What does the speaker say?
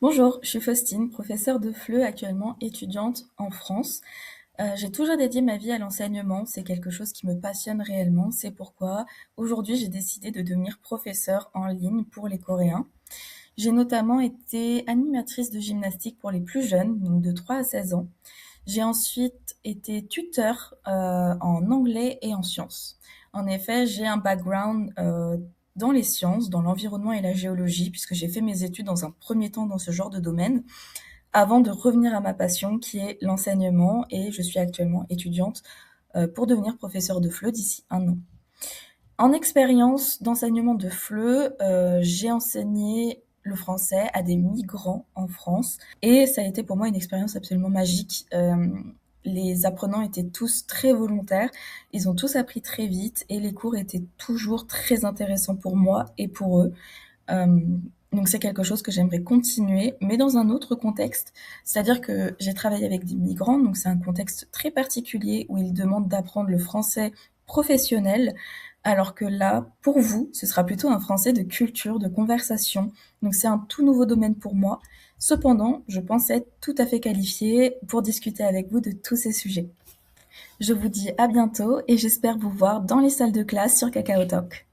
Bonjour, je suis Faustine, professeure de FLE, actuellement étudiante en France. J'ai toujours dédié ma vie à l'enseignement, c'est quelque chose qui me passionne réellement, c'est pourquoi aujourd'hui j'ai décidé de devenir professeure en ligne pour les Coréens. J'ai notamment été animatrice de gymnastique pour les plus jeunes, donc de 3 à 16 ans. J'ai ensuite été tuteur en anglais et en sciences. En effet, j'ai un background dans les sciences, dans l'environnement et la géologie, puisque j'ai fait mes études dans un premier temps dans ce genre de domaine, avant de revenir à ma passion qui est l'enseignement, et je suis actuellement étudiante pour devenir professeure de FLE d'ici un an. En expérience d'enseignement de FLE, j'ai enseigné le français à des migrants en France et ça a été pour moi une expérience absolument magique. Les apprenants étaient tous très volontaires, ils ont tous appris très vite et les cours étaient toujours très intéressants pour moi et pour eux. Donc c'est quelque chose que j'aimerais continuer, mais dans un autre contexte. C'est-à-dire que j'ai travaillé avec des migrants, donc c'est un contexte très particulier où ils demandent d'apprendre le français professionnel, alors que là, pour vous, ce sera plutôt un français de culture, de conversation. Donc c'est un tout nouveau domaine pour moi. Cependant, je pense être tout à fait qualifiée pour discuter avec vous de tous ces sujets. Je vous dis à bientôt et j'espère vous voir dans les salles de classe sur Kakao Talk.